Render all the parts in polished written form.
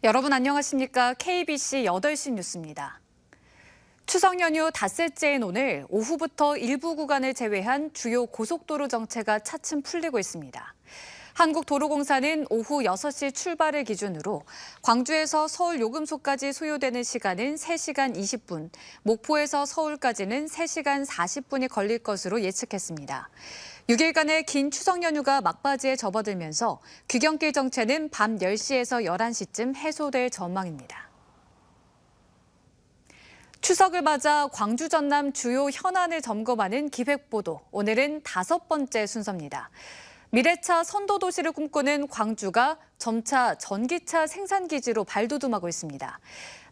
여러분 안녕하십니까? KBC 8시 뉴스입니다. 추석 연휴 닷새째인 오늘 오후부터 일부 구간을 제외한 주요 고속도로 정체가 차츰 풀리고 있습니다. 한국도로공사는 오후 6시 출발을 기준으로 광주에서 서울 요금소까지 소요되는 시간은 3시간 20분, 목포에서 서울까지는 3시간 40분이 걸릴 것으로 예측했습니다. 6일간의 긴 추석 연휴가 막바지에 접어들면서 귀경길 정체는 밤 10시에서 11시쯤 해소될 전망입니다. 추석을 맞아 광주 전남 주요 현안을 점검하는 기획보도, 오늘은 5번째 순서입니다. 미래차 선도도시를 꿈꾸는 광주가 점차 전기차 생산기지로 발돋움하고 있습니다.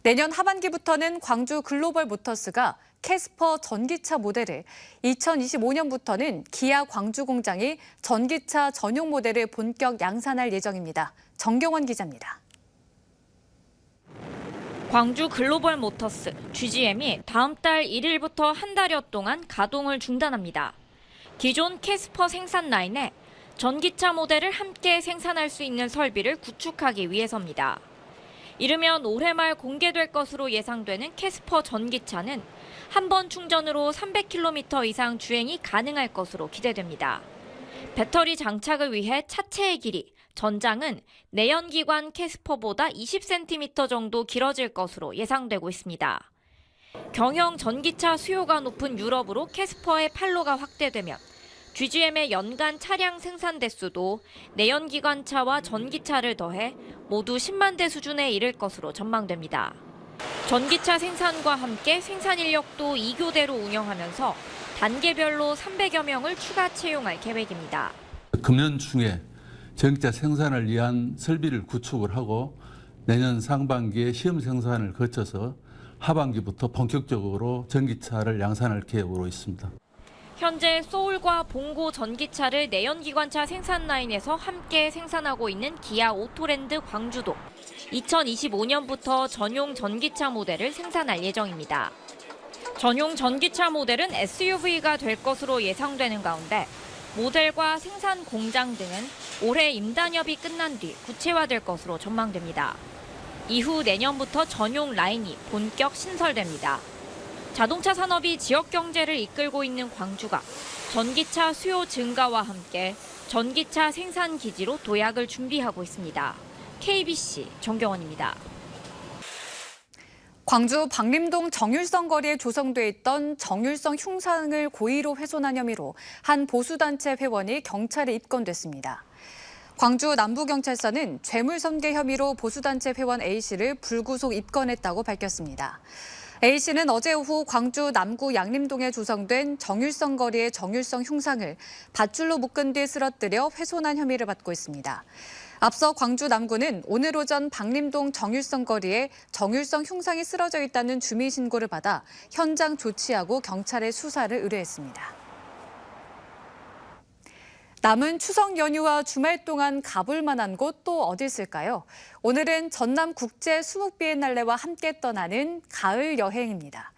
내년 하반기부터는 광주 글로벌 모터스가 캐스퍼 전기차 모델을, 2025년부터는 기아 광주 공장이 전기차 전용 모델을 본격 양산할 예정입니다. 정경원 기자입니다. 광주 글로벌 모터스, GGM이 다음 달 1일부터 한 달여 동안 가동을 중단합니다. 기존 캐스퍼 생산 라인에 전기차 모델을 함께 생산할 수 있는 설비를 구축하기 위해서입니다. 이르면 올해 말 공개될 것으로 예상되는 캐스퍼 전기차는 한 번 충전으로 300km 이상 주행이 가능할 것으로 기대됩니다. 배터리 장착을 위해 차체의 길이, 전장은 내연기관 캐스퍼보다 20cm 정도 길어질 것으로 예상되고 있습니다. 경형 전기차 수요가 높은 유럽으로 캐스퍼의 판로가 확대되면 GGM의 연간 차량 생산 대수도 내연기관차와 전기차를 더해 모두 10만 대 수준에 이를 것으로 전망됩니다. 전기차 생산과 함께 생산 인력도 2교대로 운영하면서 단계별로 300여 명을 추가 채용할 계획입니다. 금년 중에 전기차 생산을 위한 설비를 구축을 하고 내년 상반기에 시험 생산을 거쳐서 하반기부터 본격적으로 전기차를 양산할 계획으로 있습니다. 현재 소울과 봉고 전기차를 내연기관차 생산 라인에서 함께 생산하고 있는 기아 오토랜드 광주도 2025년부터 전용 전기차 모델을 생산할 예정입니다. 전용 전기차 모델은 SUV가 될 것으로 예상되는 가운데 모델과 생산 공장 등은 올해 임단협이 끝난 뒤 구체화될 것으로 전망됩니다. 이후 내년부터 전용 라인이 본격 신설됩니다. 자동차 산업이 지역 경제를 이끌고 있는 광주가 전기차 수요 증가와 함께 전기차 생산 기지로 도약을 준비하고 있습니다. KBC 정경원입니다. 광주 박림동 정율성 거리에 조성돼 있던 정율성 흉상을 고의로 훼손한 혐의로 한 보수단체 회원이 경찰에 입건됐습니다. 광주 남부경찰서는 죄물선계 혐의로 보수단체 회원 A씨를 불구속 입건했다고 밝혔습니다. A씨는 어제 오후 광주 남구 양림동에 조성된 정율성 거리의 정율성 흉상을 밧줄로 묶은 뒤 쓰러뜨려 훼손한 혐의를 받고 있습니다. 앞서 광주 남구는 오늘 오전 박림동 정율성 거리에 정율성 흉상이 쓰러져 있다는 주민 신고를 받아 현장 조치하고 경찰에 수사를 의뢰했습니다. 남은 추석 연휴와 주말 동안 가볼 만한 곳 또 어디 있을까요? 오늘은 전남 국제 수묵 비엔날레와 함께 떠나는 가을 여행입니다.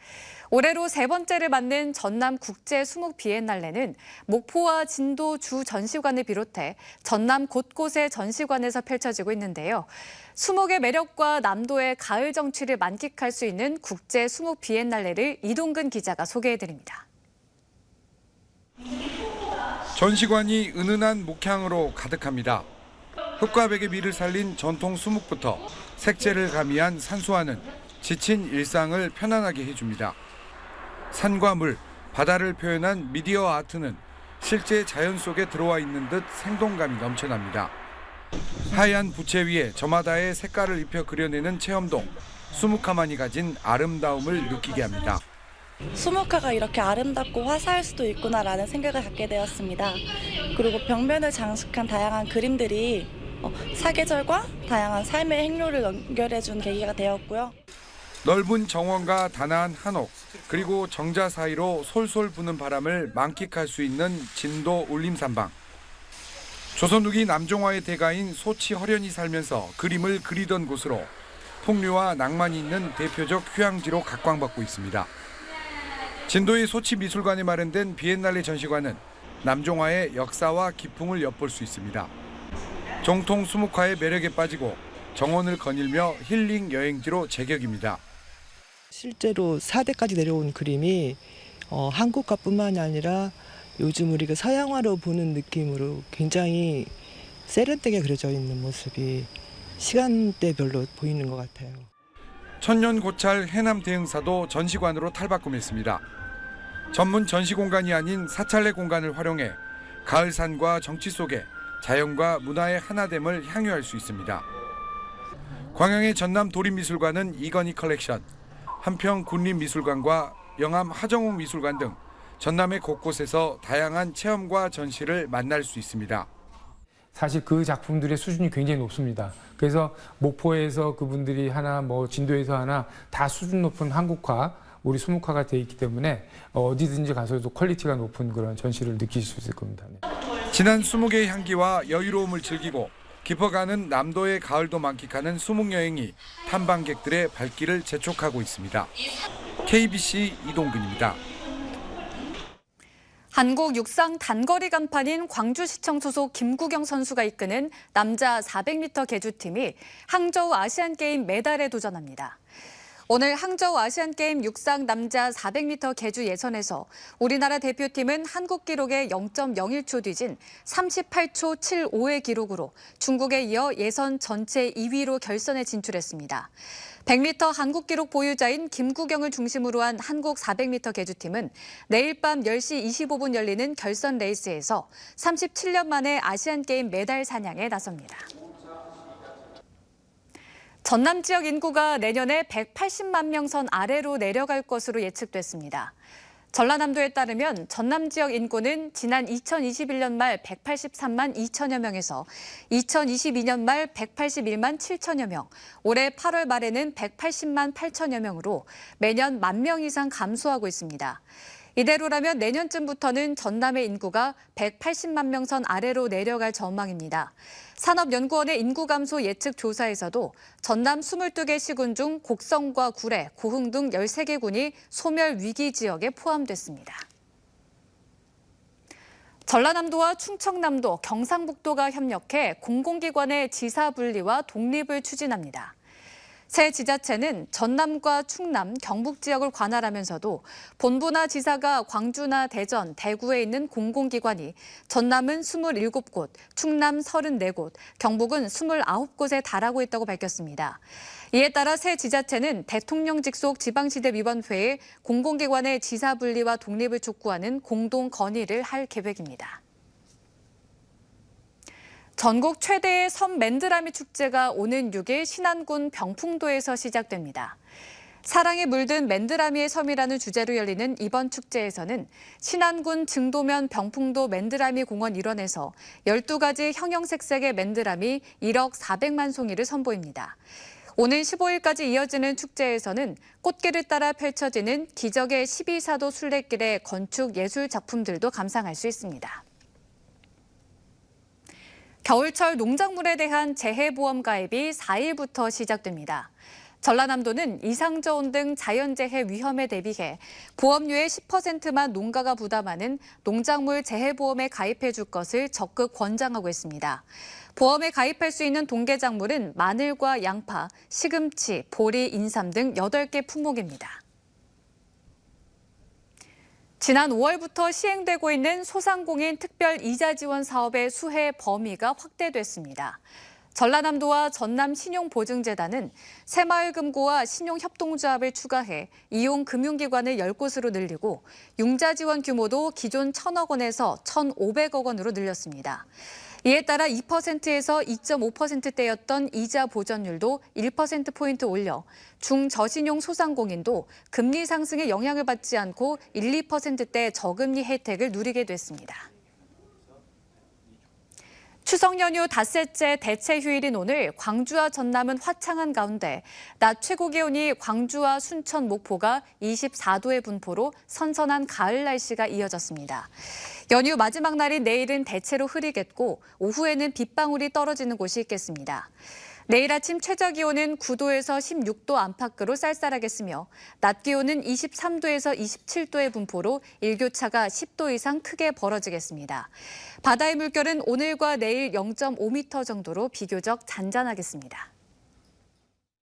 올해로 3번째를 맞는 전남 국제 수묵 비엔날레는 목포와 진도 주 전시관을 비롯해 전남 곳곳의 전시관에서 펼쳐지고 있는데요. 수묵의 매력과 남도의 가을 정취를 만끽할 수 있는 국제 수묵 비엔날레를 이동근 기자가 소개해드립니다. 전시관이 은은한 목향으로 가득합니다. 흙과 백의 미를 살린 전통 수묵부터 색채를 가미한 산수화는 지친 일상을 편안하게 해줍니다. 산과 물, 바다를 표현한 미디어 아트는 실제 자연 속에 들어와 있는 듯 생동감이 넘쳐납니다. 하얀 부채 위에 저마다의 색깔을 입혀 그려내는 체험도 수묵화만이 가진 아름다움을 느끼게 합니다. 수묵화가 이렇게 아름답고 화사할 수도 있구나라는 생각을 갖게 되었습니다. 그리고 벽면을 장식한 다양한 그림들이 사계절과 다양한 삶의 행로를 연결해준 계기가 되었고요. 넓은 정원과 단아한 한옥, 그리고 정자 사이로 솔솔 부는 바람을 만끽할 수 있는 진도 울림산방. 조선 후기 남종화의 대가인 소치 허련이 살면서 그림을 그리던 곳으로 풍류와 낭만이 있는 대표적 휴양지로 각광받고 있습니다. 진도의 소치미술관에 마련된 비엔날레 전시관은 남종화의 역사와 기풍을 엿볼 수 있습니다. 정통 수묵화의 매력에 빠지고 정원을 거닐며 힐링 여행지로 제격입니다. 실제로 4대까지 내려온 그림이 한국가뿐만이 아니라 요즘 우리가 서양화로 보는 느낌으로 굉장히 세련되게 그려져 있는 모습이 시간대별로 보이는 것 같아요. 천년고찰 해남 대흥사도 전시관으로 탈바꿈했습니다. 전문 전시 공간이 아닌 사찰내 공간을 활용해 가을산과 정치 속에 자연과 문화의 하나됨을 향유할 수 있습니다. 광양의 전남 도립미술관은 이건희 컬렉션, 한평 군림미술관과 영암 하정욱 미술관 등 전남의 곳곳에서 다양한 체험과 전시를 만날 수 있습니다. 사실 그 작품들의 수준이 굉장히 높습니다. 그래서 목포에서 그분들이 하나, 진도에서 하나 다 수준 높은 한국화, 우리 수묵화가 돼 있기 때문에 어디든지 가서도 퀄리티가 높은 그런 전시를 느끼실 수 있을 겁니다. 진한 수묵의 향기와 여유로움을 즐기고 깊어가는 남도의 가을도 만끽하는 수묵여행이 탐방객들의 발길을 재촉하고 있습니다. KBC 이동근입니다. 한국 육상 단거리 간판인 광주시청 소속 김구경 선수가 이끄는 남자 400m 계주팀이 항저우 아시안게임 메달에 도전합니다. 오늘 항저우 아시안게임 육상 남자 400m 계주 예선에서 우리나라 대표팀은 한국 기록의 0.01초 뒤진 38초 75의 기록으로 중국에 이어 예선 전체 2위로 결선에 진출했습니다. 100m 한국 기록 보유자인 김구경을 중심으로 한 한국 400m 계주팀은 내일 밤 10시 25분 열리는 결선 레이스에서 37년 만에 아시안게임 메달 사냥에 나섭니다. 전남 지역 인구가 내년에 180만 명 선 아래로 내려갈 것으로 예측됐습니다. 전라남도에 따르면 전남 지역 인구는 지난 2021년 말 183만 2천여 명에서 2022년 말 181만 7천여 명, 올해 8월 말에는 180만 8천여 명으로 매년 1만 명 이상 감소하고 있습니다. 이대로라면 내년쯤부터는 전남의 인구가 180만 명 선 아래로 내려갈 전망입니다. 산업연구원의 인구 감소 예측 조사에서도 전남 22개 시군 중 곡성과 구례, 고흥 등 13개 군이 소멸 위기 지역에 포함됐습니다. 전라남도와 충청남도, 경상북도가 협력해 공공기관의 지사 분리와 독립을 추진합니다. 새 지자체는 전남과 충남, 경북 지역을 관할하면서도 본부나 지사가 광주나 대전, 대구에 있는 공공기관이 전남은 27곳, 충남 34곳, 경북은 29곳에 달하고 있다고 밝혔습니다. 이에 따라 새 지자체는 대통령 직속 지방시대위원회에 공공기관의 지사 분리와 독립을 촉구하는 공동 건의를 할 계획입니다. 전국 최대의 섬 맨드라미 축제가 오는 6일 신안군 병풍도에서 시작됩니다. 사랑에 물든 맨드라미의 섬이라는 주제로 열리는 이번 축제에서는 신안군 증도면 병풍도 맨드라미 공원 일원에서 12가지 형형색색의 맨드라미 1억 400만 송이를 선보입니다. 오는 15일까지 이어지는 축제에서는 꽃길을 따라 펼쳐지는 기적의 12사도 순례길의 건축 예술 작품들도 감상할 수 있습니다. 겨울철 농작물에 대한 재해보험 가입이 4일부터 시작됩니다. 전라남도는 이상저온 등 자연재해 위험에 대비해 보험료의 10%만 농가가 부담하는 농작물 재해보험에 가입해 줄 것을 적극 권장하고 있습니다. 보험에 가입할 수 있는 동계작물은 마늘과 양파, 시금치, 보리, 인삼 등 8개 품목입니다. 지난 5월부터 시행되고 있는 소상공인 특별 이자 지원 사업의 수혜 범위가 확대됐습니다. 전라남도와 전남신용보증재단은 새마을금고와 신용협동조합을 추가해 이용 금융기관을 10곳으로 늘리고 융자 지원 규모도 기존 1,000억 원에서 1,500억 원으로 늘렸습니다. 이에 따라 2%에서 2.5%대였던 이자 보전율도 1%포인트 올려 중저신용 소상공인도 금리 상승에 영향을 받지 않고 1, 2%대 저금리 혜택을 누리게 됐습니다. 추석 연휴 닷새째 대체 휴일인 오늘 광주와 전남은 화창한 가운데 낮 최고 기온이 광주와 순천, 목포가 24도의 분포로 선선한 가을 날씨가 이어졌습니다. 연휴 마지막 날인 내일은 대체로 흐리겠고 오후에는 빗방울이 떨어지는 곳이 있겠습니다. 내일 아침 최저 기온은 9도에서 16도 안팎으로 쌀쌀하겠으며 낮 기온은 23도에서 27도의 분포로 일교차가 10도 이상 크게 벌어지겠습니다. 바다의 물결은 오늘과 내일 0.5m 정도로 비교적 잔잔하겠습니다.